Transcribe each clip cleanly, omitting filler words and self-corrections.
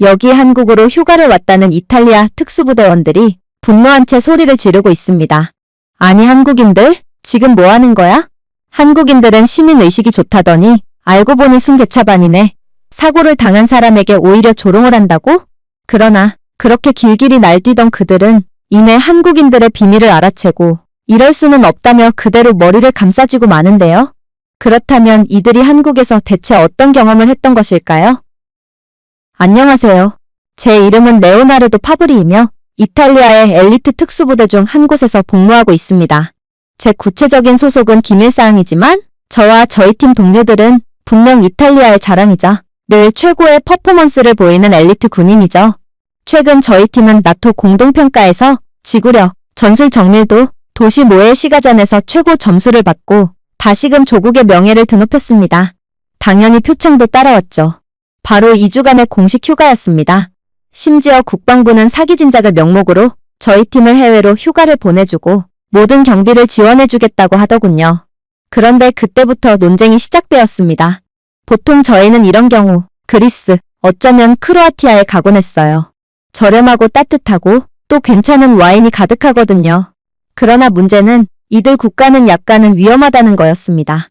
여기 한국으로 휴가를 왔다는 이탈리아 특수부대원들이 분노한 채 소리를 지르고 있습니다. 아니 한국인들? 지금 뭐 하는 거야? 한국인들은 시민의식이 좋다더니 알고 보니 순개차반이네. 사고를 당한 사람에게 오히려 조롱을 한다고? 그러나 그렇게 길길이 날뛰던 그들은 이내 한국인들의 비밀을 알아채고 이럴 수는 없다며 그대로 머리를 감싸쥐고 마는데요. 그렇다면 이들이 한국에서 대체 어떤 경험을 했던 것일까요? 안녕하세요. 제 이름은 레오나르도 파브리이며 이탈리아의 엘리트 특수부대 중 한 곳에서 복무하고 있습니다. 제 구체적인 소속은 기밀사항이지만 저와 저희 팀 동료들은 분명 이탈리아의 자랑이자 늘 최고의 퍼포먼스를 보이는 엘리트 군인이죠. 최근 저희 팀은 나토 공동평가에서 지구력, 전술 정밀도, 도시 모해 시가전에서 최고 점수를 받고 다시금 조국의 명예를 드높였습니다. 당연히 표창도 따라왔죠. 바로 2주간의 공식 휴가였습니다. 심지어 국방부는 사기 진작을 명목으로 저희 팀을 해외로 휴가를 보내주고 모든 경비를 지원해주겠다고 하더군요. 그런데 그때부터 논쟁이 시작되었습니다. 보통 저희는 이런 경우 그리스, 어쩌면 크로아티아에 가곤 했어요. 저렴하고 따뜻하고 또 괜찮은 와인이 가득하거든요. 그러나 문제는 이들 국가는 약간은 위험하다는 거였습니다.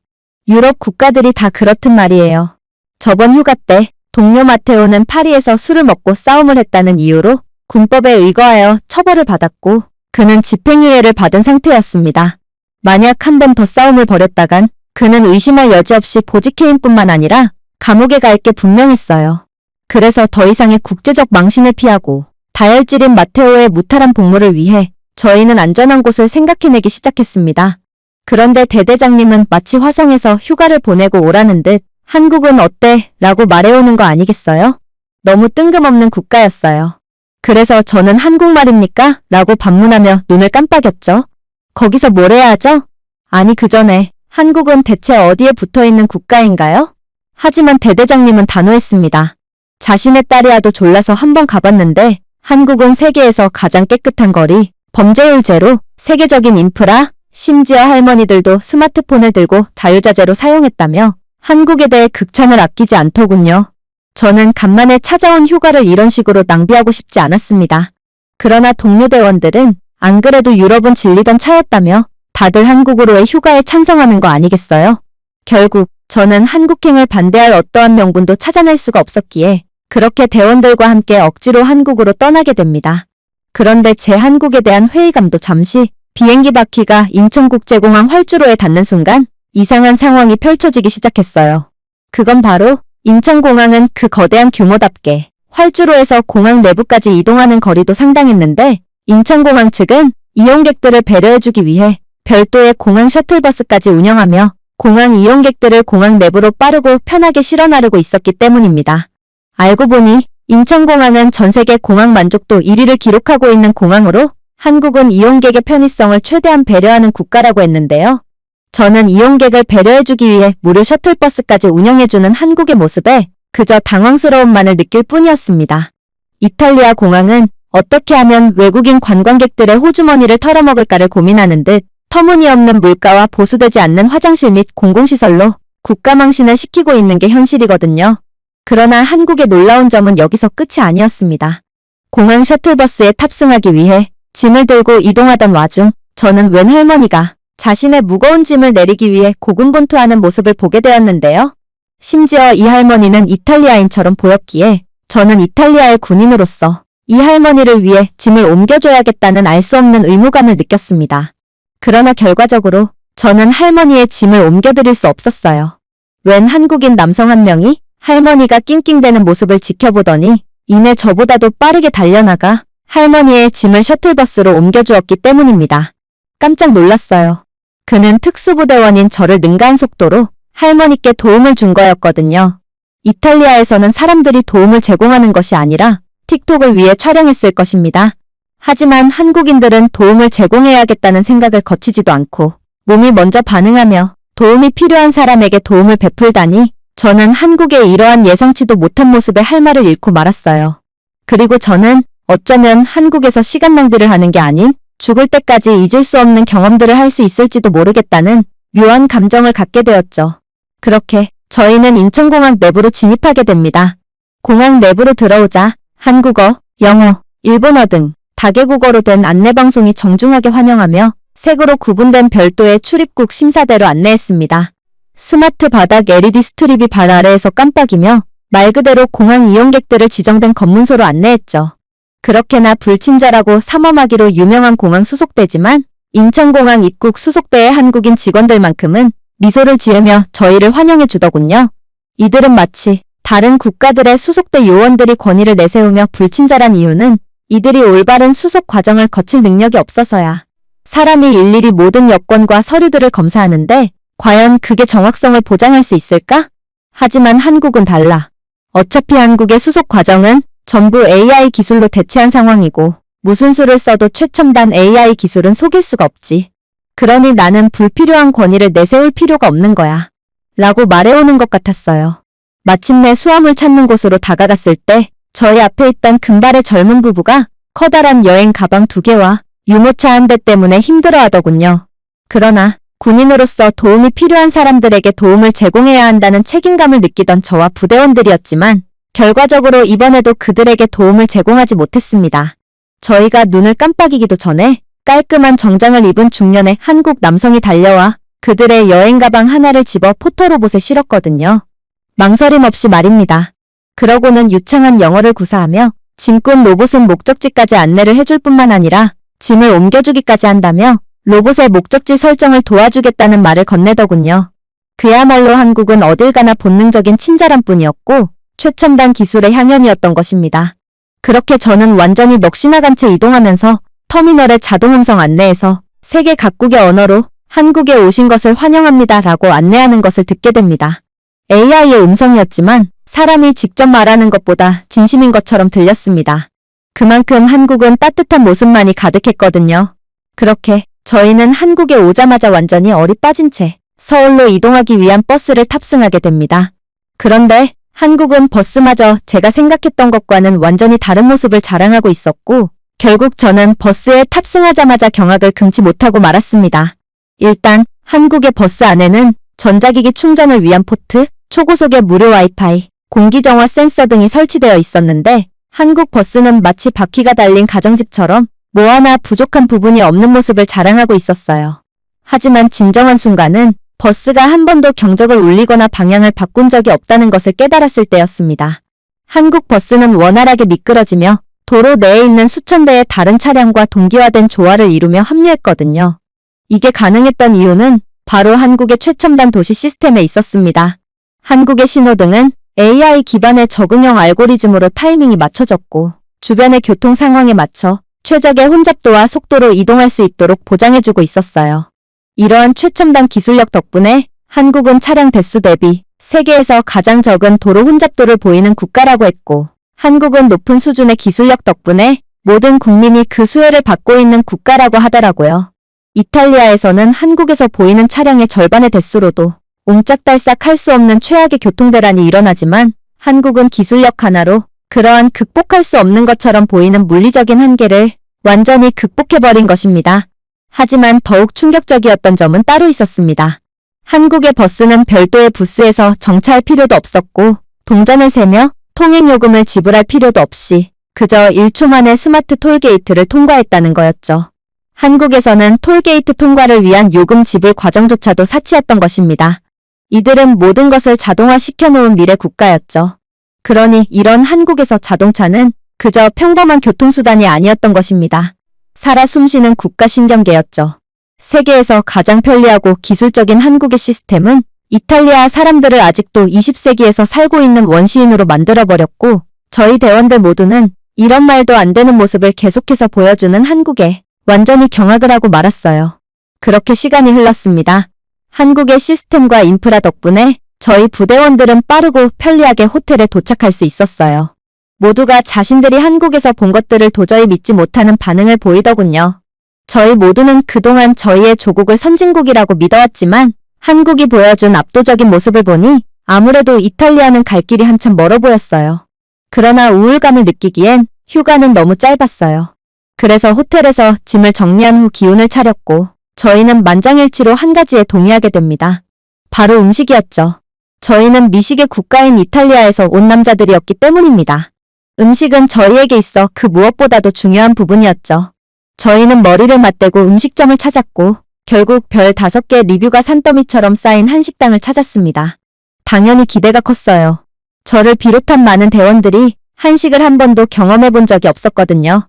유럽 국가들이 다 그렇든 말이에요. 저번 휴가 때 동료 마테오는 파리에서 술을 먹고 싸움을 했다는 이유로 군법에 의거하여 처벌을 받았고 그는 집행유예를 받은 상태였습니다. 만약 한 번 더 싸움을 벌였다간 그는 의심할 여지 없이 보직해임뿐만 아니라 감옥에 갈 게 분명했어요. 그래서 더 이상의 국제적 망신을 피하고 다혈질인 마테오의 무탈한 복무를 위해 저희는 안전한 곳을 생각해내기 시작했습니다. 그런데 대대장님은 마치 화성에서 휴가를 보내고 오라는 듯 한국은 어때? 라고 말해오는 거 아니겠어요? 너무 뜬금없는 국가였어요. 그래서 저는 한국말입니까? 라고 반문하며 눈을 깜빡였죠. 거기서 뭘 해야 하죠? 아니 그 전에 한국은 대체 어디에 붙어있는 국가인가요? 하지만 대대장님은 단호했습니다. 자신의 딸이라도 졸라서 한번 가봤는데 한국은 세계에서 가장 깨끗한 거리, 범죄율 제로, 세계적인 인프라, 심지어 할머니들도 스마트폰을 들고 자유자재로 사용했다며 한국에 대해 극찬을 아끼지 않더군요. 저는 간만에 찾아온 휴가를 이런 식으로 낭비하고 싶지 않았습니다. 그러나 동료 대원들은 안 그래도 유럽은 질리던 차였다며 다들 한국으로의 휴가에 찬성하는 거 아니겠어요? 결국 저는 한국행을 반대할 어떠한 명분도 찾아낼 수가 없었기에 그렇게 대원들과 함께 억지로 한국으로 떠나게 됩니다. 그런데 제 한국에 대한 회의감도 잠시 비행기 바퀴가 인천국제공항 활주로에 닿는 순간 이상한 상황이 펼쳐지기 시작했어요. 그건 바로 인천공항은 그 거대한 규모답게 활주로에서 공항 내부까지 이동하는 거리도 상당했는데 인천공항 측은 이용객들을 배려해주기 위해 별도의 공항 셔틀버스까지 운영하며 공항 이용객들을 공항 내부로 빠르고 편하게 실어 나르고 있었기 때문입니다. 알고 보니 인천공항은 전 세계 공항 만족도 1위를 기록하고 있는 공항으로 한국은 이용객의 편의성을 최대한 배려하는 국가라고 했는데요. 저는 이용객을 배려해주기 위해 무료 셔틀버스까지 운영해주는 한국의 모습에 그저 당황스러움만을 느낄 뿐이었습니다. 이탈리아 공항은 어떻게 하면 외국인 관광객들의 호주머니를 털어먹을까를 고민하는 듯 터무니없는 물가와 보수되지 않는 화장실 및 공공시설로 국가망신을 시키고 있는 게 현실이거든요. 그러나 한국의 놀라운 점은 여기서 끝이 아니었습니다. 공항 셔틀버스에 탑승하기 위해 짐을 들고 이동하던 와중 저는 웬 할머니가 자신의 무거운 짐을 내리기 위해 고군분투하는 모습을 보게 되었는데요. 심지어 이 할머니는 이탈리아인처럼 보였기에 저는 이탈리아의 군인으로서 이 할머니를 위해 짐을 옮겨줘야겠다는 알 수 없는 의무감을 느꼈습니다. 그러나 결과적으로 저는 할머니의 짐을 옮겨드릴 수 없었어요. 웬 한국인 남성 한 명이 할머니가 낑낑대는 모습을 지켜보더니 이내 저보다도 빠르게 달려나가 할머니의 짐을 셔틀버스로 옮겨주었기 때문입니다. 깜짝 놀랐어요. 그는 특수부대원인 저를 능가한 속도로 할머니께 도움을 준 거였거든요. 이탈리아에서는 사람들이 도움을 제공하는 것이 아니라 틱톡을 위해 촬영했을 것입니다. 하지만 한국인들은 도움을 제공해야겠다는 생각을 거치지도 않고 몸이 먼저 반응하며 도움이 필요한 사람에게 도움을 베풀다니 저는 한국의 이러한 예상치도 못한 모습에 할 말을 잃고 말았어요. 그리고 저는 어쩌면 한국에서 시간 낭비를 하는 게 아닌 죽을 때까지 잊을 수 없는 경험들을 할 수 있을지도 모르겠다는 묘한 감정을 갖게 되었죠. 그렇게 저희는 인천공항 내부로 진입하게 됩니다. 공항 내부로 들어오자 한국어, 영어, 일본어 등 다개국어로 된 안내방송이 정중하게 환영하며 색으로 구분된 별도의 출입국 심사대로 안내했습니다. 스마트 바닥 LED 스트립이 발 아래에서 깜빡이며 말 그대로 공항 이용객들을 지정된 검문소로 안내했죠. 그렇게나 불친절하고 삼엄하기로 유명한 공항 수속대지만 인천공항 입국 수속대의 한국인 직원들만큼은 미소를 지으며 저희를 환영해 주더군요. 이들은 마치 다른 국가들의 수속대 요원들이 권위를 내세우며 불친절한 이유는 이들이 올바른 수속 과정을 거칠 능력이 없어서야. 사람이 일일이 모든 여권과 서류들을 검사하는데 과연 그게 정확성을 보장할 수 있을까? 하지만 한국은 달라. 어차피 한국의 수속 과정은 전부 AI 기술로 대체한 상황이고 무슨 수를 써도 최첨단 AI 기술은 속일 수가 없지. 그러니 나는 불필요한 권위를 내세울 필요가 없는 거야. 라고 말해오는 것 같았어요. 마침내 수화물 찾는 곳으로 다가갔을 때 저희 앞에 있던 금발의 젊은 부부가 커다란 여행 가방 2개와 유모차 1대 때문에 힘들어하더군요. 그러나 군인으로서 도움이 필요한 사람들에게 도움을 제공해야 한다는 책임감을 느끼던 저와 부대원들이었지만 결과적으로 이번에도 그들에게 도움을 제공하지 못했습니다. 저희가 눈을 깜빡이기도 전에 깔끔한 정장을 입은 중년의 한국 남성이 달려와 그들의 여행 가방 하나를 집어 포토로봇에 실었거든요. 망설임 없이 말입니다. 그러고는 유창한 영어를 구사하며 짐꾼 로봇은 목적지까지 안내를 해줄 뿐만 아니라 짐을 옮겨주기까지 한다며 로봇의 목적지 설정을 도와주겠다는 말을 건네더군요. 그야말로 한국은 어딜 가나 본능적인 친절한 뿐이었고 최첨단 기술의 향연이었던 것입니다. 그렇게 저는 완전히 넋이나간 채 이동하면서 터미널의 자동음성 안내에서 세계 각국의 언어로 한국에 오신 것을 환영합니다 라고 안내하는 것을 듣게 됩니다. AI의 음성이었지만 사람이 직접 말하는 것보다 진심인 것처럼 들렸습니다. 그만큼 한국은 따뜻한 모습만이 가득했거든요. 그렇게 저희는 한국에 오자마자 완전히 얼이 빠진 채 서울로 이동하기 위한 버스를 탑승하게 됩니다. 그런데 한국은 버스마저 제가 생각했던 것과는 완전히 다른 모습을 자랑하고 있었고 결국 저는 버스에 탑승하자마자 경악을 금치 못하고 말았습니다. 일단 한국의 버스 안에는 전자기기 충전을 위한 포트, 초고속의 무료 와이파이, 공기정화 센서 등이 설치되어 있었는데 한국 버스는 마치 바퀴가 달린 가정집처럼 뭐 하나 부족한 부분이 없는 모습을 자랑하고 있었어요. 하지만 진정한 순간은 버스가 한 번도 경적을 울리거나 방향을 바꾼 적이 없다는 것을 깨달았을 때였습니다. 한국 버스는 원활하게 미끄러지며 도로 내에 있는 수천 대의 다른 차량과 동기화된 조화를 이루며 합류했거든요. 이게 가능했던 이유는 바로 한국의 최첨단 도시 시스템에 있었습니다. 한국의 신호등은 AI 기반의 적응형 알고리즘으로 타이밍이 맞춰졌고 주변의 교통 상황에 맞춰 최적의 혼잡도와 속도로 이동할 수 있도록 보장해주고 있었어요. 이러한 최첨단 기술력 덕분에 한국은 차량 대수 대비 세계에서 가장 적은 도로 혼잡도를 보이는 국가라고 했고 한국은 높은 수준의 기술력 덕분에 모든 국민이 그 수혜를 받고 있는 국가라고 하더라고요. 이탈리아에서는 한국에서 보이는 차량의 절반의 대수로도 옴짝달싹 할 수 없는 최악의 교통대란이 일어나지만 한국은 기술력 하나로 그러한 극복할 수 없는 것처럼 보이는 물리적인 한계를 완전히 극복해버린 것입니다. 하지만 더욱 충격적이었던 점은 따로 있었습니다. 한국의 버스는 별도의 부스에서 정차할 필요도 없었고 동전을 세며 통행요금을 지불할 필요도 없이 그저 1초 만에 스마트 톨게이트를 통과했다는 거였죠. 한국에서는 톨게이트 통과를 위한 요금 지불 과정조차도 사치했던 것입니다. 이들은 모든 것을 자동화시켜 놓은 미래 국가였죠. 그러니 이런 한국에서 자동차는 그저 평범한 교통수단이 아니었던 것입니다. 살아 숨쉬는 국가 신경계였죠. 세계에서 가장 편리하고 기술적인 한국의 시스템은 이탈리아 사람들을 아직도 20세기에서 살고 있는 원시인으로 만들어버렸고 저희 대원들 모두는 이런 말도 안 되는 모습을 계속해서 보여주는 한국에 완전히 경악을 하고 말았어요. 그렇게 시간이 흘렀습니다. 한국의 시스템과 인프라 덕분에 저희 부대원들은 빠르고 편리하게 호텔에 도착할 수 있었어요. 모두가 자신들이 한국에서 본 것들을 도저히 믿지 못하는 반응을 보이더군요. 저희 모두는 그동안 저희의 조국을 선진국이라고 믿어왔지만 한국이 보여준 압도적인 모습을 보니 아무래도 이탈리아는 갈 길이 한참 멀어 보였어요. 그러나 우울감을 느끼기엔 휴가는 너무 짧았어요. 그래서 호텔에서 짐을 정리한 후 기운을 차렸고 저희는 만장일치로 한 가지에 동의하게 됩니다. 바로 음식이었죠. 저희는 미식의 국가인 이탈리아에서 온 남자들이었기 때문입니다. 음식은 저희에게 있어 그 무엇보다도 중요한 부분이었죠. 저희는 머리를 맞대고 음식점을 찾았고 결국 별 5개 리뷰가 산더미처럼 쌓인 한식당을 찾았습니다. 당연히 기대가 컸어요. 저를 비롯한 많은 대원들이 한식을 한 번도 경험해 본 적이 없었거든요.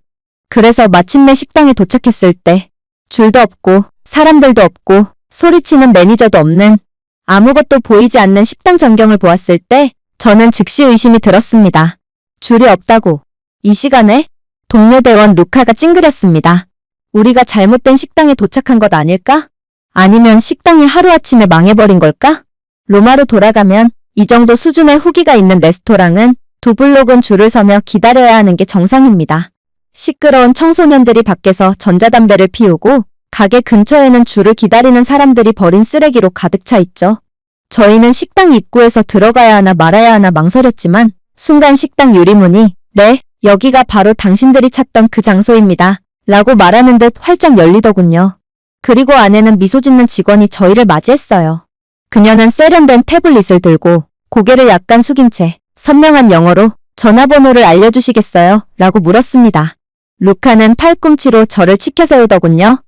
그래서 마침내 식당에 도착했을 때 줄도 없고 사람들도 없고 소리치는 매니저도 없는 아무것도 보이지 않는 식당 전경을 보았을 때 저는 즉시 의심이 들었습니다. 줄이 없다고. 이 시간에? 동료 대원 루카가 찡그렸습니다. 우리가 잘못된 식당에 도착한 것 아닐까? 아니면 식당이 하루아침에 망해버린 걸까? 로마로 돌아가면 이 정도 수준의 후기가 있는 레스토랑은 2블록은 줄을 서며 기다려야 하는 게 정상입니다. 시끄러운 청소년들이 밖에서 전자담배를 피우고 가게 근처에는 줄을 기다리는 사람들이 버린 쓰레기로 가득 차 있죠. 저희는 식당 입구에서 들어가야 하나 말아야 하나 망설였지만 순간 식당 유리문이 네, 여기가 바로 당신들이 찾던 그 장소입니다. 라고 말하는 듯 활짝 열리더군요. 그리고 안에는 미소 짓는 직원이 저희를 맞이했어요. 그녀는 세련된 태블릿을 들고 고개를 약간 숙인 채 선명한 영어로 전화번호를 알려주시겠어요? 라고 물었습니다. 루카는 팔꿈치로 저를 치켜세우더군요.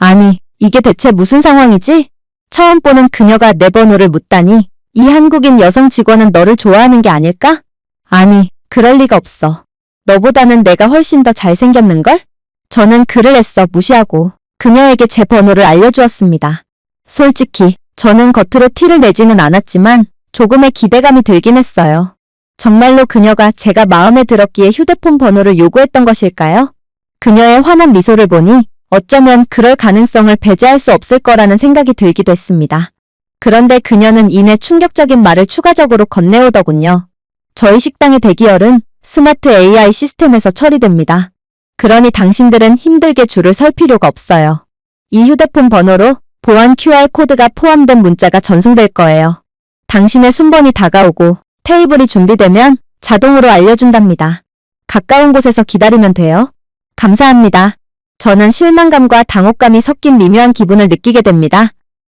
아니, 이게 대체 무슨 상황이지? 처음 보는 그녀가 내 번호를 묻다니 이 한국인 여성 직원은 너를 좋아하는 게 아닐까? 아니, 그럴 리가 없어. 너보다는 내가 훨씬 더 잘생겼는걸? 저는 그를 애써 무시하고 그녀에게 제 번호를 알려주었습니다. 솔직히 저는 겉으로 티를 내지는 않았지만 조금의 기대감이 들긴 했어요. 정말로 그녀가 제가 마음에 들었기에 휴대폰 번호를 요구했던 것일까요? 그녀의 환한 미소를 보니 어쩌면 그럴 가능성을 배제할 수 없을 거라는 생각이 들기도 했습니다. 그런데 그녀는 이내 충격적인 말을 추가적으로 건네오더군요. 저희 식당의 대기열은 스마트 AI 시스템에서 처리됩니다. 그러니 당신들은 힘들게 줄을 설 필요가 없어요. 이 휴대폰 번호로 보안 QR코드가 포함된 문자가 전송될 거예요. 당신의 순번이 다가오고 테이블이 준비되면 자동으로 알려준답니다. 가까운 곳에서 기다리면 돼요. 감사합니다. 저는 실망감과 당혹감이 섞인 미묘한 기분을 느끼게 됩니다.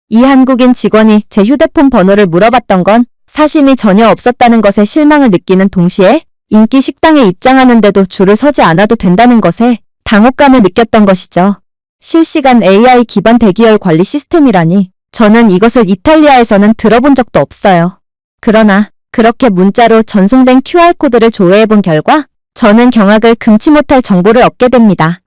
이 한국인 직원이 제 휴대폰 번호를 물어봤던 건 사심이 전혀 없었다는 것에 실망을 느끼는 동시에 인기 식당에 입장하는데도 줄을 서지 않아도 된다는 것에 당혹감을 느꼈던 것이죠. 실시간 AI 기반 대기열 관리 시스템이라니 저는 이것을 이탈리아에서는 들어본 적도 없어요. 그러나 그렇게 문자로 전송된 QR코드를 조회해본 결과 저는 경악을 금치 못할 정보를 얻게 됩니다.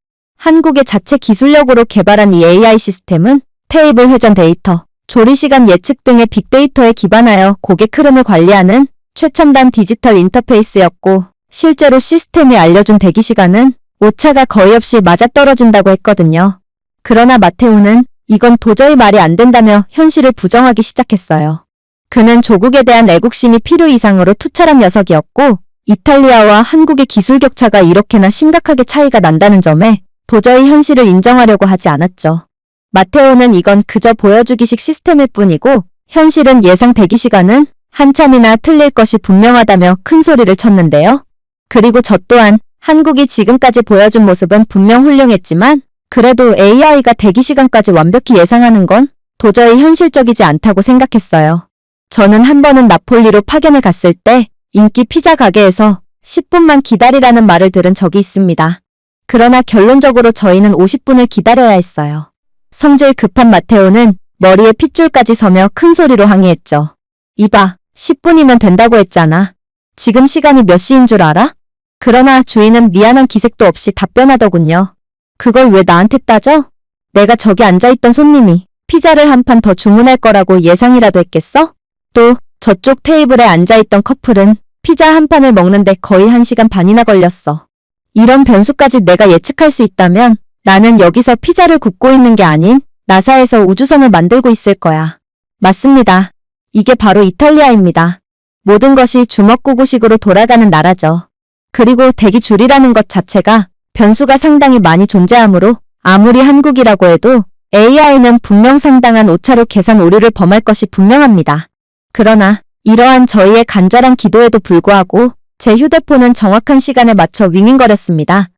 한국의 자체 기술력으로 개발한 이 AI 시스템은 테이블 회전 데이터, 조리시간 예측 등의 빅데이터에 기반하여 고객 흐름을 관리하는 최첨단 디지털 인터페이스였고 실제로 시스템이 알려준 대기시간은 오차가 거의 없이 맞아떨어진다고 했거든요. 그러나 마테오는 이건 도저히 말이 안 된다며 현실을 부정하기 시작했어요. 그는 조국에 대한 애국심이 필요 이상으로 투철한 녀석이었고 이탈리아와 한국의 기술 격차가 이렇게나 심각하게 차이가 난다는 점에 도저히 현실을 인정하려고 하지 않았죠. 마테오는 이건 그저 보여주기식 시스템일 뿐이고 현실은 예상 대기시간은 한참이나 틀릴 것이 분명하다며 큰 소리를 쳤는데요. 그리고 저 또한 한국이 지금까지 보여준 모습은 분명 훌륭했지만 그래도 AI가 대기시간까지 완벽히 예상하는 건 도저히 현실적이지 않다고 생각했어요. 저는 한 번은 나폴리로 파견을 갔을 때 인기 피자 가게에서 10분만 기다리라는 말을 들은 적이 있습니다. 그러나 결론적으로 저희는 50분을 기다려야 했어요. 성질 급한 마테오는 머리에 핏줄까지 서며 큰 소리로 항의했죠. 이봐, 10분이면 된다고 했잖아. 지금 시간이 몇 시인 줄 알아? 그러나 주인은 미안한 기색도 없이 답변하더군요. 그걸 왜 나한테 따져? 내가 저기 앉아있던 손님이 피자를 한 판 더 주문할 거라고 예상이라도 했겠어? 또 저쪽 테이블에 앉아있던 커플은 피자 한 판을 먹는데 거의 1시간 반이나 걸렸어. 이런 변수까지 내가 예측할 수 있다면 나는 여기서 피자를 굽고 있는 게 아닌 나사에서 우주선을 만들고 있을 거야. 맞습니다. 이게 바로 이탈리아입니다. 모든 것이 주먹구구식으로 돌아가는 나라죠. 그리고 대기 줄이라는 것 자체가 변수가 상당히 많이 존재하므로 아무리 한국이라고 해도 AI는 분명 상당한 오차로 계산 오류를 범할 것이 분명합니다. 그러나 이러한 저희의 간절한 기도에도 불구하고 제 휴대폰은 정확한 시간에 맞춰 윙윙거렸습니다.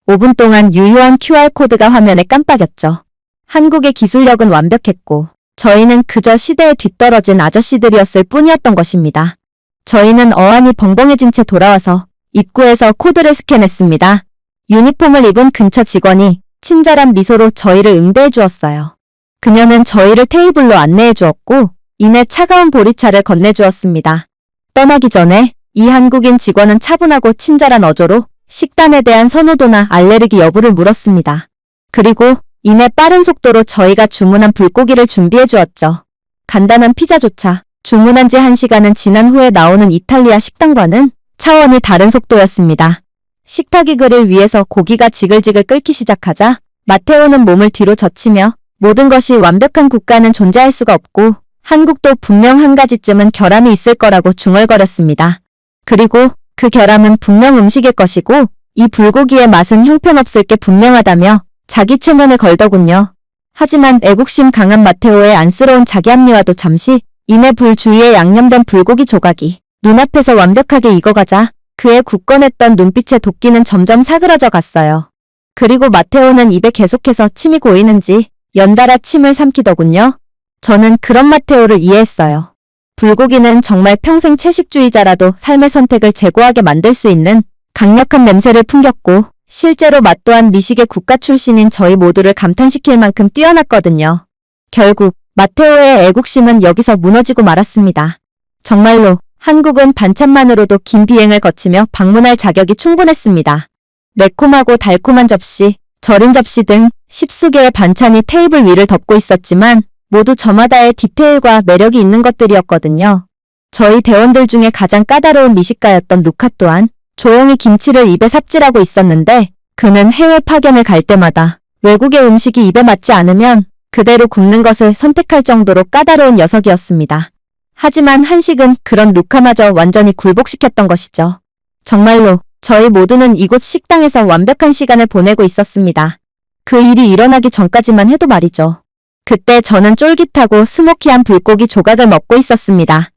5분 동안 유효한 QR코드가 화면에 깜빡였죠. 한국의 기술력은 완벽했고 저희는 그저 시대에 뒤떨어진 아저씨들이었을 뿐이었던 것입니다. 저희는 어안이 벙벙해진 채 돌아와서 입구에서 코드를 스캔했습니다. 유니폼을 입은 근처 직원이 친절한 미소로 저희를 응대해 주었어요. 그녀는 저희를 테이블로 안내해 주었고 이내 차가운 보리차를 건네 주었습니다. 떠나기 전에 이 한국인 직원은 차분하고 친절한 어조로 식단에 대한 선호도나 알레르기 여부를 물었습니다. 그리고 이내 빠른 속도로 저희가 주문한 불고기를 준비해 주었죠. 간단한 피자조차 주문한 지 1시간은 지난 후에 나오는 이탈리아 식당과는 차원이 다른 속도였습니다. 식탁이 그릴 위에서 고기가 지글지글 끓기 시작하자 마테오는 몸을 뒤로 젖히며 모든 것이 완벽한 국가는 존재할 수가 없고 한국도 분명 한 가지쯤은 결함이 있을 거라고 중얼거렸습니다. 그리고 그 결함은 분명 음식일 것이고 이 불고기의 맛은 형편없을 게 분명하다며 자기 최면을 걸더군요. 하지만 애국심 강한 마테오의 안쓰러운 자기 합리화도 잠시 이내 불 주위에 양념된 불고기 조각이 눈앞에서 완벽하게 익어가자 그의 굳건했던 눈빛의 도끼는 점점 사그러져 갔어요. 그리고 마테오는 입에 계속해서 침이 고이는지 연달아 침을 삼키더군요. 저는 그런 마테오를 이해했어요. 불고기는 정말 평생 채식주의자라도 삶의 선택을 제고하게 만들 수 있는 강력한 냄새를 풍겼고 실제로 맛 또한 미식의 국가 출신인 저희 모두를 감탄시킬 만큼 뛰어났거든요. 결국 마테오의 애국심은 여기서 무너지고 말았습니다. 정말로 한국은 반찬만으로도 긴 비행을 거치며 방문할 자격이 충분했습니다. 매콤하고 달콤한 접시, 절인 접시 등 10수개의 반찬이 테이블 위를 덮고 있었지만 모두 저마다의 디테일과 매력이 있는 것들이었거든요. 저희 대원들 중에 가장 까다로운 미식가였던 루카 또한 조용히 김치를 입에 삽질하고 있었는데 그는 해외 파견을 갈 때마다 외국의 음식이 입에 맞지 않으면 그대로 굽는 것을 선택할 정도로 까다로운 녀석이었습니다. 하지만 한식은 그런 루카마저 완전히 굴복시켰던 것이죠. 정말로 저희 모두는 이곳 식당에서 완벽한 시간을 보내고 있었습니다. 그 일이 일어나기 전까지만 해도 말이죠. 그때 저는 쫄깃하고 스모키한 불고기 조각을 먹고 있었습니다.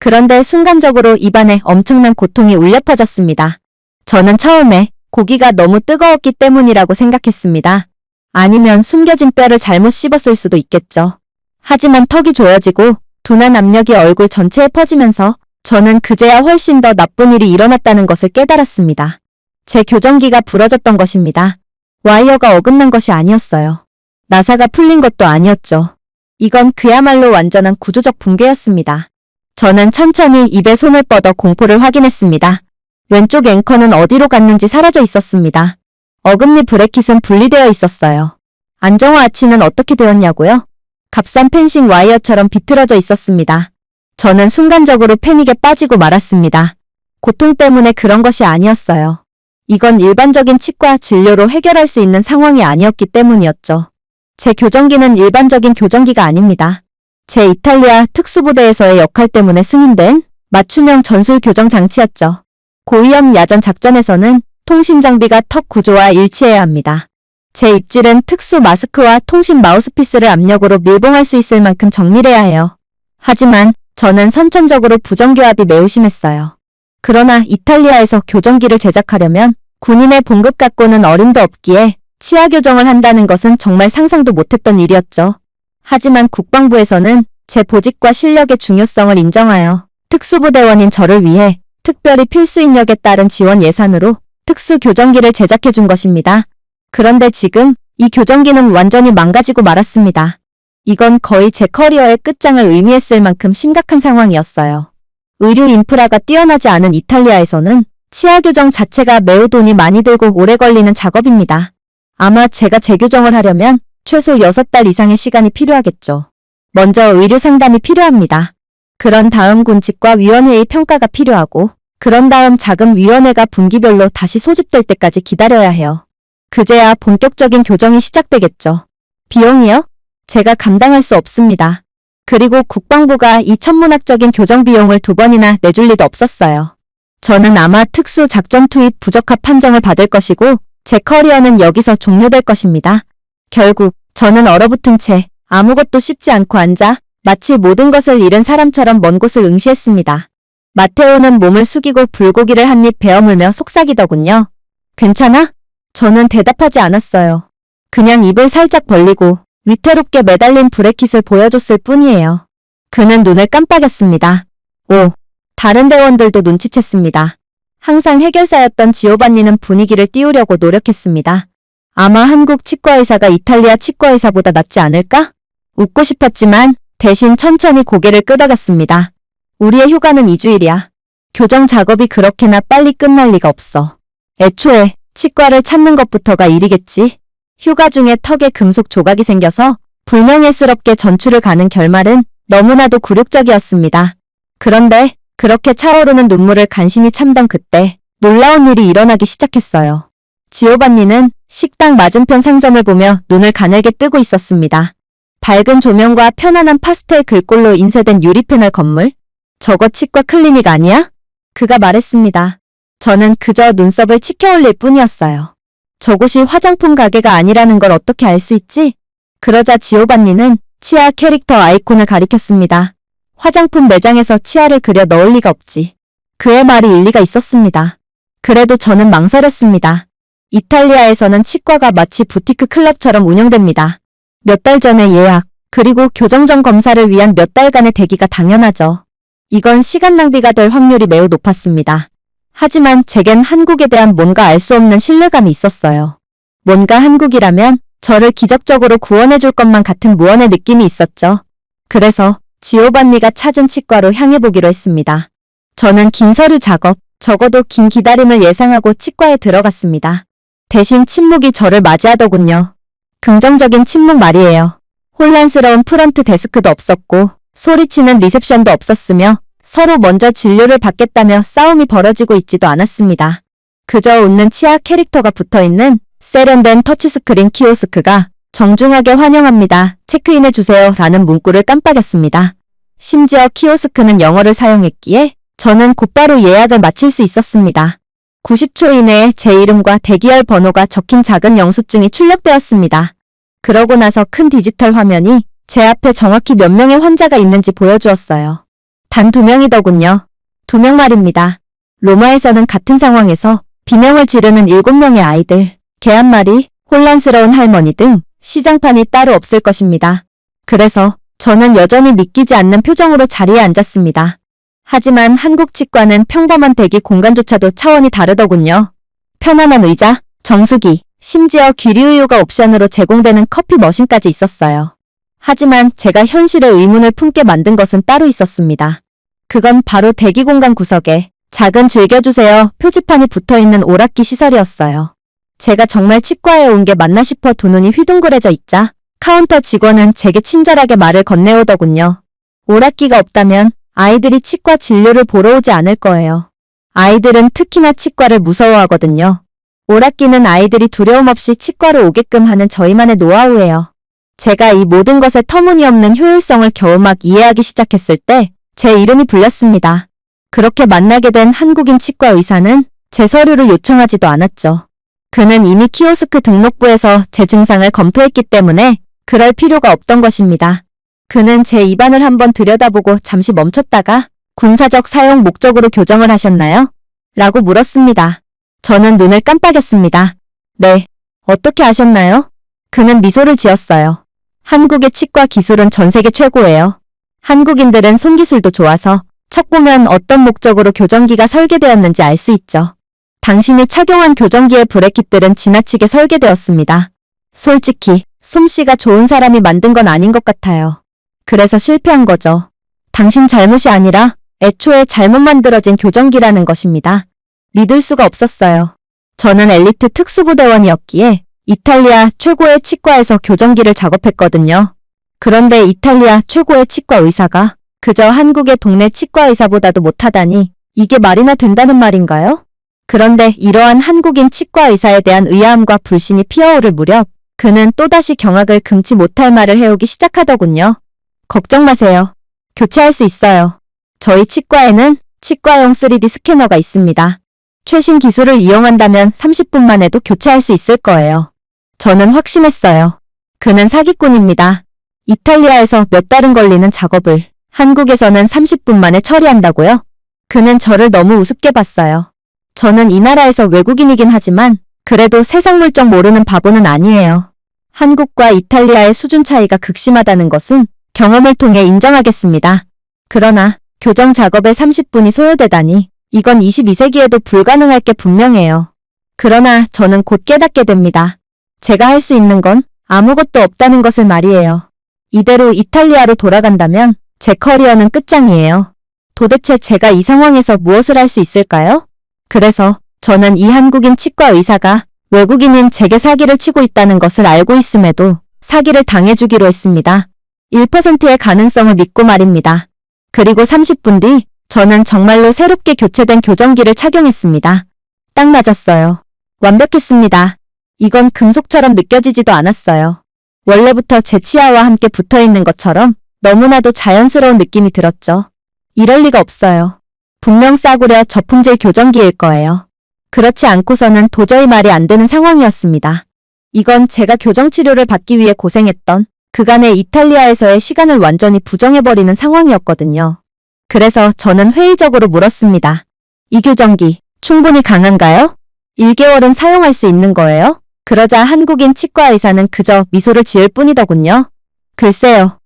그런데 순간적으로 입안에 엄청난 고통이 울려 퍼졌습니다. 저는 처음에 고기가 너무 뜨거웠기 때문이라고 생각했습니다. 아니면 숨겨진 뼈를 잘못 씹었을 수도 있겠죠. 하지만 턱이 조여지고 둔한 압력이 얼굴 전체에 퍼지면서 저는 그제야 훨씬 더 나쁜 일이 일어났다는 것을 깨달았습니다. 제 교정기가 부러졌던 것입니다. 와이어가 어긋난 것이 아니었어요. 나사가 풀린 것도 아니었죠. 이건 그야말로 완전한 구조적 붕괴였습니다. 저는 천천히 입에 손을 뻗어 공포를 확인했습니다. 왼쪽 앵커는 어디로 갔는지 사라져 있었습니다. 어금니 브래킷은 분리되어 있었어요. 안정화 아치는 어떻게 되었냐고요? 값싼 펜싱 와이어처럼 비틀어져 있었습니다. 저는 순간적으로 패닉에 빠지고 말았습니다. 고통 때문에 그런 것이 아니었어요. 이건 일반적인 치과 진료로 해결할 수 있는 상황이 아니었기 때문이었죠. 제 교정기는 일반적인 교정기가 아닙니다. 제 이탈리아 특수부대에서의 역할 때문에 승인된 맞춤형 전술 교정 장치였죠. 고위험 야전 작전에서는 통신 장비가 턱 구조와 일치해야 합니다. 제 입질은 특수 마스크와 통신 마우스피스를 압력으로 밀봉할 수 있을 만큼 정밀해야 해요. 하지만 저는 선천적으로 부정교합이 매우 심했어요. 그러나 이탈리아에서 교정기를 제작하려면 군인의 봉급 갖고는 어림도 없기에 치아 교정을 한다는 것은 정말 상상도 못했던 일이었죠. 하지만 국방부에서는 제 보직과 실력의 중요성을 인정하여 특수부대원인 저를 위해 특별히 필수 인력에 따른 지원 예산으로 특수 교정기를 제작해 준 것입니다. 그런데 지금 이 교정기는 완전히 망가지고 말았습니다. 이건 거의 제 커리어의 끝장을 의미했을 만큼 심각한 상황이었어요. 의료 인프라가 뛰어나지 않은 이탈리아에서는 치아 교정 자체가 매우 돈이 많이 들고 오래 걸리는 작업입니다. 아마 제가 재교정을 하려면 최소 6달 이상의 시간이 필요하겠죠. 먼저 의료 상담이 필요합니다. 그런 다음 군칙과 위원회의 평가가 필요하고 그런 다음 자금위원회가 분기별로 다시 소집될 때까지 기다려야 해요. 그제야 본격적인 교정이 시작되겠죠. 비용이요? 제가 감당할 수 없습니다. 그리고 국방부가 이 천문학적인 교정 비용을 2번이나 내줄 리도 없었어요. 저는 아마 특수 작전 투입 부적합 판정을 받을 것이고 제 커리어는 여기서 종료될 것입니다. 결국 저는 얼어붙은 채 아무것도 씹지 않고 앉아 마치 모든 것을 잃은 사람처럼 먼 곳을 응시했습니다. 마테오는 몸을 숙이고 불고기를 한 입 베어물며 속삭이더군요. 괜찮아? 저는 대답하지 않았어요. 그냥 입을 살짝 벌리고 위태롭게 매달린 브래킷을 보여줬을 뿐이에요. 그는 눈을 깜빡였습니다. 오, 다른 대원들도 눈치챘습니다. 항상 해결사였던 지오반니는 분위기를 띄우려고 노력했습니다. 아마 한국 치과의사가 이탈리아 치과의사보다 낫지 않을까? 웃고 싶었지만 대신 천천히 고개를 끄덕였습니다. 우리의 휴가는 2주일이야. 교정 작업이 그렇게나 빨리 끝날 리가 없어. 애초에 치과를 찾는 것부터가 일이겠지. 휴가 중에 턱에 금속 조각이 생겨서 불명예스럽게 전출을 가는 결말은 너무나도 굴욕적이었습니다. 그런데 그렇게 차오르는 눈물을 간신히 참던 그때 놀라운 일이 일어나기 시작했어요. 지오반니는 식당 맞은편 상점을 보며 눈을 가늘게 뜨고 있었습니다. 밝은 조명과 편안한 파스텔 글꼴로 인쇄된 유리패널 건물? 저거 치과 클리닉 아니야? 그가 말했습니다. 저는 그저 눈썹을 치켜올릴 뿐이었어요. 저곳이 화장품 가게가 아니라는 걸 어떻게 알 수 있지? 그러자 지오반니는 치아 캐릭터 아이콘을 가리켰습니다. 화장품 매장에서 치아를 그려 넣을 리가 없지. 그의 말이 일리가 있었습니다. 그래도 저는 망설였습니다. 이탈리아에서는 치과가 마치 부티크 클럽처럼 운영됩니다. 몇 달 전에 예약, 그리고 교정 전 검사를 위한 몇 달간의 대기가 당연하죠. 이건 시간 낭비가 될 확률이 매우 높았습니다. 하지만 제겐 한국에 대한 뭔가 알 수 없는 신뢰감이 있었어요. 뭔가 한국이라면 저를 기적적으로 구원해줄 것만 같은 무언의 느낌이 있었죠. 그래서 지오반니가 찾은 치과로 향해보기로 했습니다. 저는 긴 서류 작업, 적어도 긴 기다림을 예상하고 치과에 들어갔습니다. 대신 침묵이 저를 맞이하더군요. 긍정적인 침묵 말이에요. 혼란스러운 프런트 데스크도 없었고 소리치는 리셉션도 없었으며 서로 먼저 진료를 받겠다며 싸움이 벌어지고 있지도 않았습니다. 그저 웃는 치아 캐릭터가 붙어있는 세련된 터치스크린 키오스크가 정중하게 환영합니다. 체크인해주세요 라는 문구를 깜빡였습니다. 심지어 키오스크는 영어를 사용했기에 저는 곧바로 예약을 마칠 수 있었습니다. 90초 이내에 제 이름과 대기열 번호가 적힌 작은 영수증이 출력되었습니다. 그러고 나서 큰 디지털 화면이 제 앞에 정확히 몇 명의 환자가 있는지 보여주었어요. 단 2명이더군요. 2명 말입니다. 로마에서는 같은 상황에서 비명을 지르는 7명의 아이들, 개 한 마리, 혼란스러운 할머니 등 시장판이 따로 없을 것입니다. 그래서 저는 여전히 믿기지 않는 표정으로 자리에 앉았습니다. 하지만 한국 치과는 평범한 대기 공간조차도 차원이 다르더군요. 편안한 의자, 정수기, 심지어 귀리우유가 옵션으로 제공되는 커피 머신까지 있었어요. 하지만 제가 현실의 의문을 품게 만든 것은 따로 있었습니다. 그건 바로 대기 공간 구석에 작은 즐겨주세요 표지판이 붙어있는 오락기 시설이었어요. 제가 정말 치과에 온 게 맞나 싶어 두 눈이 휘둥그레져 있자 카운터 직원은 제게 친절하게 말을 건네오더군요. 오락기가 없다면 아이들이 치과 진료를 보러 오지 않을 거예요. 아이들은 특히나 치과를 무서워하거든요. 오락기는 아이들이 두려움 없이 치과로 오게끔 하는 저희만의 노하우예요. 제가 이 모든 것의 터무니없는 효율성을 겨우 막 이해하기 시작했을 때 제 이름이 불렸습니다. 그렇게 만나게 된 한국인 치과 의사는 제 서류를 요청하지도 않았죠. 그는 이미 키오스크 등록부에서 제 증상을 검토했기 때문에 그럴 필요가 없던 것입니다. 그는 제 입안을 한번 들여다보고 잠시 멈췄다가 군사적 사용 목적으로 교정을 하셨나요? 라고 물었습니다. 저는 눈을 깜빡였습니다. 네. 어떻게 아셨나요? 그는 미소를 지었어요. 한국의 치과 기술은 전 세계 최고예요. 한국인들은 손기술도 좋아서 척 보면 어떤 목적으로 교정기가 설계되었는지 알 수 있죠. 당신이 착용한 교정기의 브래킷들은 지나치게 설계되었습니다. 솔직히 솜씨가 좋은 사람이 만든 건 아닌 것 같아요. 그래서 실패한 거죠. 당신 잘못이 아니라 애초에 잘못 만들어진 교정기라는 것입니다. 믿을 수가 없었어요. 저는 엘리트 특수부대원이었기에 이탈리아 최고의 치과에서 교정기를 작업했거든요. 그런데 이탈리아 최고의 치과 의사가 그저 한국의 동네 치과 의사보다도 못하다니 이게 말이나 된다는 말인가요? 그런데 이러한 한국인 치과 의사에 대한 의아함과 불신이 피어오를 무렵 그는 또다시 경악을 금치 못할 말을 해오기 시작하더군요. 걱정 마세요. 교체할 수 있어요. 저희 치과에는 치과용 3D 스캐너가 있습니다. 최신 기술을 이용한다면 30분 만에도 교체할 수 있을 거예요. 저는 확신했어요. 그는 사기꾼입니다. 이탈리아에서 몇 달은 걸리는 작업을 한국에서는 30분 만에 처리한다고요? 그는 저를 너무 우습게 봤어요. 저는 이 나라에서 외국인이긴 하지만 그래도 세상 물정 모르는 바보는 아니에요. 한국과 이탈리아의 수준 차이가 극심하다는 것은 경험을 통해 인정하겠습니다. 그러나 교정 작업에 30분이 소요되다니 이건 22세기에도 불가능할 게 분명해요. 그러나 저는 곧 깨닫게 됩니다. 제가 할 수 있는 건 아무것도 없다는 것을 말이에요. 이대로 이탈리아로 돌아간다면 제 커리어는 끝장이에요. 도대체 제가 이 상황에서 무엇을 할 수 있을까요? 그래서 저는 이 한국인 치과 의사가 외국인인 제게 사기를 치고 있다는 것을 알고 있음에도 사기를 당해주기로 했습니다. 1%의 가능성을 믿고 말입니다. 그리고 30분 뒤 저는 정말로 새롭게 교체된 교정기를 착용했습니다. 딱 맞았어요. 완벽했습니다. 이건 금속처럼 느껴지지도 않았어요. 원래부터 제 치아와 함께 붙어있는 것처럼 너무나도 자연스러운 느낌이 들었죠. 이럴 리가 없어요. 분명 싸구려 저품질 교정기일 거예요. 그렇지 않고서는 도저히 말이 안 되는 상황이었습니다. 이건 제가 교정치료를 받기 위해 고생했던 그간의 이탈리아에서의 시간을 완전히 부정해버리는 상황이었거든요. 그래서 저는 회의적으로 물었습니다. 이 교정기 충분히 강한가요? 1개월은 사용할 수 있는 거예요? 그러자 한국인 치과 의사는 그저 미소를 지을 뿐이더군요. 글쎄요.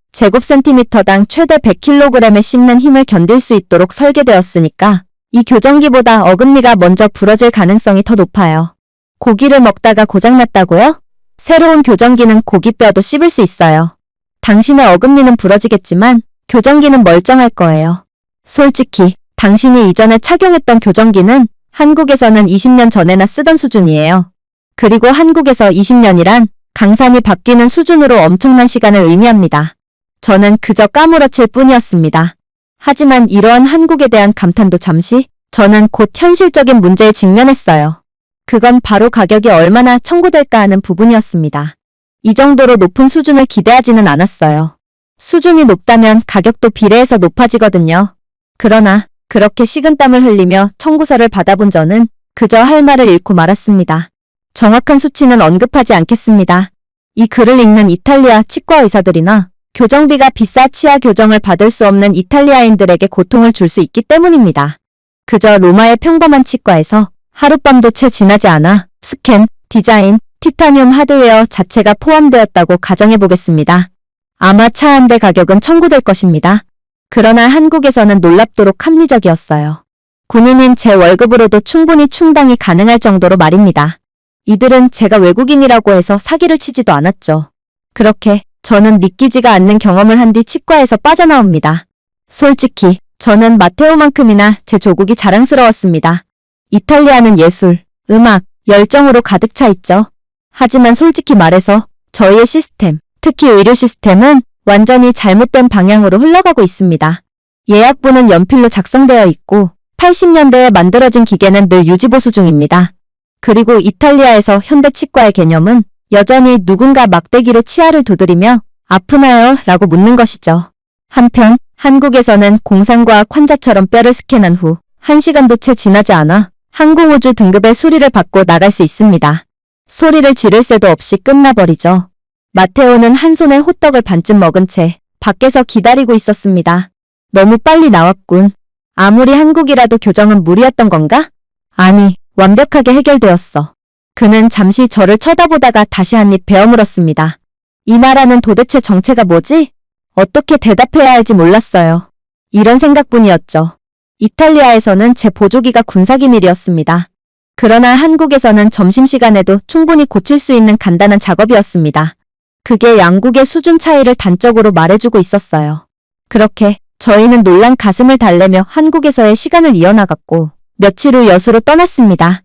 제곱센티미터당 최대 100kg의 씹는 힘을 견딜 수 있도록 설계되었으니까 이 교정기보다 어금니가 먼저 부러질 가능성이 더 높아요. 고기를 먹다가 고장났다고요? 새로운 교정기는 고기뼈도 씹을 수 있어요. 당신의 어금니는 부러지겠지만 교정기는 멀쩡할 거예요. 솔직히 당신이 이전에 착용했던 교정기는 한국에서는 20년 전에나 쓰던 수준이에요. 그리고 한국에서 20년이란 강산이 바뀌는 수준으로 엄청난 시간을 의미합니다. 저는 그저 까무러칠 뿐이었습니다. 하지만 이러한 한국에 대한 감탄도 잠시, 저는 곧 현실적인 문제에 직면했어요. 그건 바로 가격이 얼마나 청구될까 하는 부분이었습니다. 이 정도로 높은 수준을 기대하지는 않았어요. 수준이 높다면 가격도 비례해서 높아지거든요. 그러나 그렇게 식은땀을 흘리며 청구서를 받아본 저는 그저 할 말을 잃고 말았습니다. 정확한 수치는 언급하지 않겠습니다. 이 글을 읽는 이탈리아 치과 의사들이나 교정비가 비싸 치아 교정을 받을 수 없는 이탈리아인들에게 고통을 줄 수 있기 때문입니다. 그저 로마의 평범한 치과에서 하룻밤도 채 지나지 않아 스캔, 디자인, 티타늄 하드웨어 자체가 포함되었다고 가정해보겠습니다. 아마 차 한 대 가격은 청구될 것입니다. 그러나 한국에서는 놀랍도록 합리적이었어요. 군인인 제 월급으로도 충분히 충당이 가능할 정도로 말입니다. 이들은 제가 외국인이라고 해서 사기를 치지도 않았죠. 그렇게 저는 믿기지가 않는 경험을 한 뒤 치과에서 빠져나옵니다. 솔직히 저는 마테오만큼이나 제 조국이 자랑스러웠습니다. 이탈리아는 예술, 음악, 열정으로 가득 차 있죠. 하지만 솔직히 말해서 저희의 시스템, 특히 의료 시스템은 완전히 잘못된 방향으로 흘러가고 있습니다. 예약부는 연필로 작성되어 있고 80년대에 만들어진 기계는 늘 유지보수 중입니다. 그리고 이탈리아에서 현대 치과의 개념은 여전히 누군가 막대기로 치아를 두드리며 아프나요? 라고 묻는 것이죠. 한편 한국에서는 공상과학 환자처럼 뼈를 스캔한 후 1시간도 채 지나지 않아 항공우주 등급의 수리를 받고 나갈 수 있습니다. 소리를 지를 새도 없이 끝나버리죠. 마테오는 한 손에 호떡을 반쯤 먹은 채 밖에서 기다리고 있었습니다. 너무 빨리 나왔군. 아무리 한국이라도 교정은 무리였던 건가? 아니, 완벽하게 해결되었어. 그는 잠시 저를 쳐다보다가 다시 한 입 베어 물었습니다. 이 나라는 도대체 정체가 뭐지? 어떻게 대답해야 할지 몰랐어요. 이런 생각뿐이었죠. 이탈리아에서는 제 보조기가 군사기밀이었습니다. 그러나 한국에서는 점심시간에도 충분히 고칠 수 있는 간단한 작업이었습니다. 그게 양국의 수준 차이를 단적으로 말해주고 있었어요. 그렇게 저희는 놀란 가슴을 달래며 한국에서의 시간을 이어나갔고 며칠 후 여수로 떠났습니다.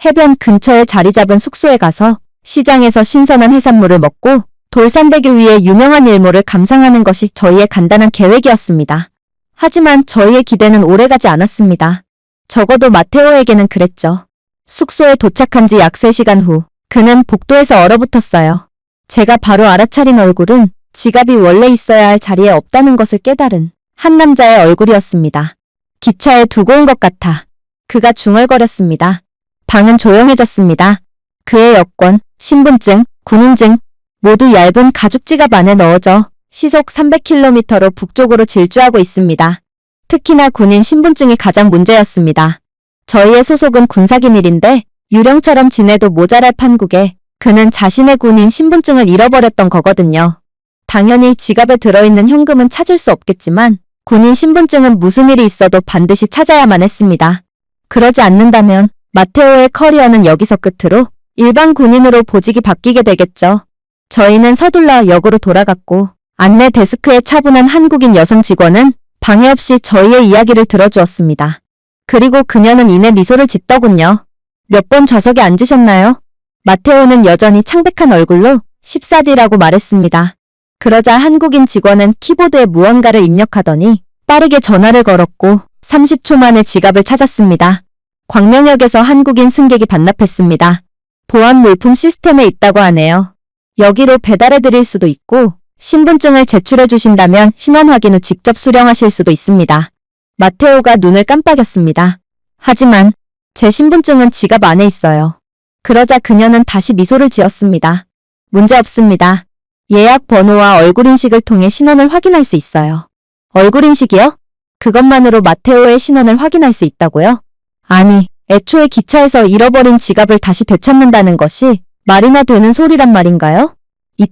해변 근처에 자리 잡은 숙소에 가서 시장에서 신선한 해산물을 먹고 돌산대교 위의 유명한 일몰을 감상하는 것이 저희의 간단한 계획이었습니다. 하지만 저희의 기대는 오래가지 않았습니다. 적어도 마테오에게는 그랬죠. 숙소에 도착한 지 약 3시간 후 그는 복도에서 얼어붙었어요. 제가 바로 알아차린 얼굴은 지갑이 원래 있어야 할 자리에 없다는 것을 깨달은 한 남자의 얼굴이었습니다. 기차에 두고 온 것 같아. 그가 중얼거렸습니다. 방은 조용해졌습니다. 그의 여권, 신분증, 군인증 모두 얇은 가죽 지갑 안에 넣어져 시속 300km로 북쪽으로 질주하고 있습니다. 특히나 군인 신분증이 가장 문제였습니다. 저희의 소속은 군사기밀인데 유령처럼 지내도 모자랄 판국에 그는 자신의 군인 신분증을 잃어버렸던 거거든요. 당연히 지갑에 들어있는 현금은 찾을 수 없겠지만 군인 신분증은 무슨 일이 있어도 반드시 찾아야만 했습니다. 그러지 않는다면 마테오의 커리어는 여기서 끝으로 일반 군인으로 보직이 바뀌게 되겠죠. 저희는 서둘러 역으로 돌아갔고 안내 데스크에 차분한 한국인 여성 직원은 방해 없이 저희의 이야기를 들어주었습니다. 그리고 그녀는 이내 미소를 짓더군요. 몇 번 좌석에 앉으셨나요? 마테오는 여전히 창백한 얼굴로 14D라고 말했습니다. 그러자 한국인 직원은 키보드에 무언가를 입력하더니 빠르게 전화를 걸었고 30초 만에 지갑을 찾았습니다. 광명역에서 한국인 승객이 반납했습니다. 보안 물품 시스템에 있다고 하네요. 여기로 배달해 드릴 수도 있고 신분증을 제출해 주신다면 신원 확인 후 직접 수령하실 수도 있습니다. 마테오가 눈을 깜빡였습니다. 하지만 제 신분증은 지갑 안에 있어요. 그러자 그녀는 다시 미소를 지었습니다. 문제 없습니다. 예약 번호와 얼굴 인식을 통해 신원을 확인할 수 있어요. 얼굴 인식이요? 그것만으로 마테오의 신원을 확인할 수 있다고요? 아니, 애초에 기차에서 잃어버린 지갑을 다시 되찾는다는 것이 말이나 되는 소리란 말인가요?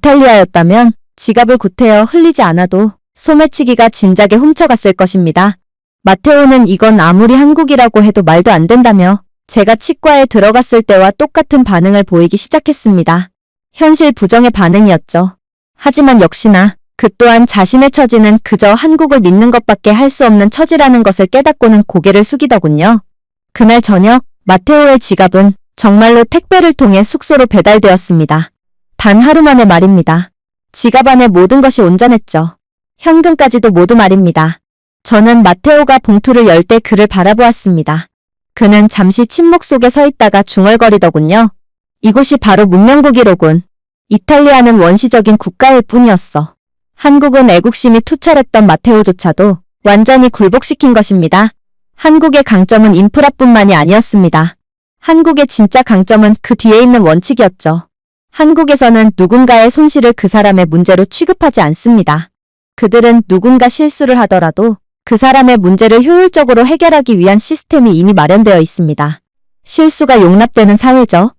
이탈리아였다면 지갑을 구태여 흘리지 않아도 소매치기가 진작에 훔쳐갔을 것입니다. 마테오는 이건 아무리 한국이라고 해도 말도 안 된다며 제가 치과에 들어갔을 때와 똑같은 반응을 보이기 시작했습니다. 현실 부정의 반응이었죠. 하지만 역시나 그 또한 자신의 처지는 그저 한국을 믿는 것밖에 할 수 없는 처지라는 것을 깨닫고는 고개를 숙이더군요. 그날 저녁 마테오의 지갑은 정말로 택배를 통해 숙소로 배달되었습니다. 단 하루 만에 말입니다. 지갑 안에 모든 것이 온전했죠. 현금까지도 모두 말입니다. 저는 마테오가 봉투를 열 때 그를 바라보았습니다. 그는 잠시 침묵 속에 서 있다가 중얼거리더군요. 이곳이 바로 문명국이로군. 이탈리아는 원시적인 국가일 뿐이었어. 한국은 애국심이 투철했던 마테오조차도 완전히 굴복시킨 것입니다. 한국의 강점은 인프라뿐만이 아니었습니다. 한국의 진짜 강점은 그 뒤에 있는 원칙이었죠. 한국에서는 누군가의 손실을 그 사람의 문제로 취급하지 않습니다. 그들은 누군가 실수를 하더라도 그 사람의 문제를 효율적으로 해결하기 위한 시스템이 이미 마련되어 있습니다. 실수가 용납되는 사회죠.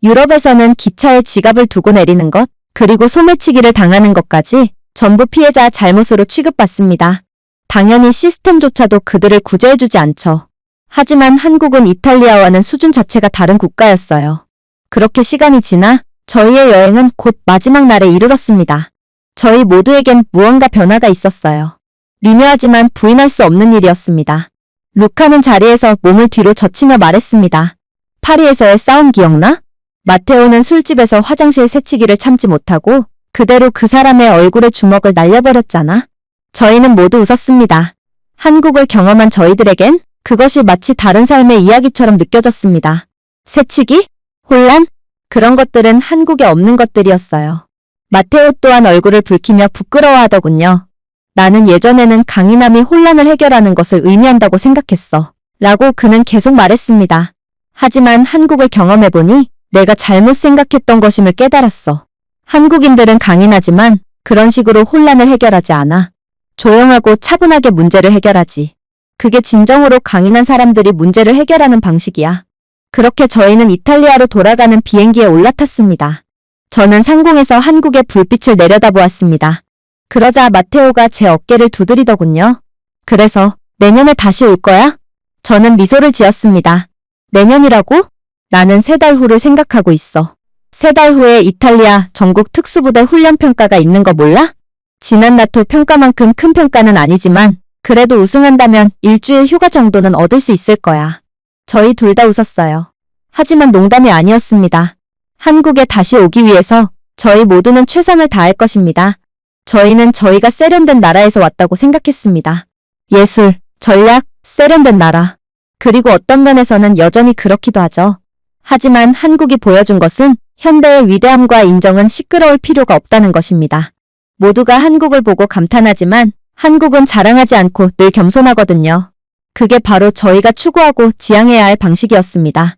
유럽에서는 기차에 지갑을 두고 내리는 것, 그리고 소매치기를 당하는 것까지 전부 피해자 잘못으로 취급받습니다. 당연히 시스템조차도 그들을 구제해주지 않죠. 하지만 한국은 이탈리아와는 수준 자체가 다른 국가였어요. 그렇게 시간이 지나 저희의 여행은 곧 마지막 날에 이르렀습니다. 저희 모두에겐 무언가 변화가 있었어요. 미묘하지만 부인할 수 없는 일이었습니다. 루카는 자리에서 몸을 뒤로 젖히며 말했습니다. 파리에서의 싸움 기억나? 마테오는 술집에서 화장실 새치기를 참지 못하고 그대로 그 사람의 얼굴에 주먹을 날려버렸잖아. 저희는 모두 웃었습니다. 한국을 경험한 저희들에겐 그것이 마치 다른 삶의 이야기처럼 느껴졌습니다. 새치기? 혼란? 그런 것들은 한국에 없는 것들이었어요. 마테오 또한 얼굴을 붉히며 부끄러워하더군요. 나는 예전에는 강인함이 혼란을 해결하는 것을 의미한다고 생각했어. 라고 그는 계속 말했습니다. 하지만 한국을 경험해보니 내가 잘못 생각했던 것임을 깨달았어. 한국인들은 강인하지만 그런 식으로 혼란을 해결하지 않아. 조용하고 차분하게 문제를 해결하지. 그게 진정으로 강인한 사람들이 문제를 해결하는 방식이야. 그렇게 저희는 이탈리아로 돌아가는 비행기에 올라탔습니다. 저는 상공에서 한국의 불빛을 내려다보았습니다. 그러자 마테오가 제 어깨를 두드리더군요. 그래서 내년에 다시 올 거야? 저는 미소를 지었습니다. 내년이라고? 나는 3달 후를 생각하고 있어. 3달 후에 이탈리아 전국 특수부대 훈련평가가 있는 거 몰라? 지난 나토 평가만큼 큰 평가는 아니지만 그래도 우승한다면 일주일 휴가 정도는 얻을 수 있을 거야. 저희 둘 다 웃었어요. 하지만 농담이 아니었습니다. 한국에 다시 오기 위해서 저희 모두는 최선을 다할 것입니다. 저희는 저희가 세련된 나라에서 왔다고 생각했습니다. 예술, 전략, 세련된 나라. 그리고 어떤 면에서는 여전히 그렇기도 하죠. 하지만 한국이 보여준 것은 현대의 위대함과 인정은 시끄러울 필요가 없다는 것입니다. 모두가 한국을 보고 감탄하지만 한국은 자랑하지 않고 늘 겸손하거든요. 그게 바로 저희가 추구하고 지향해야 할 방식이었습니다.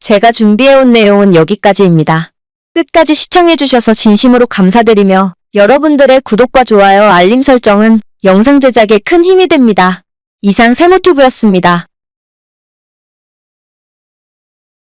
제가 준비해온 내용은 여기까지입니다. 끝까지 시청해주셔서 진심으로 감사드리며 여러분들의 구독과 좋아요, 알림 설정은 영상 제작에 큰 힘이 됩니다. 이상 세모튜브였습니다.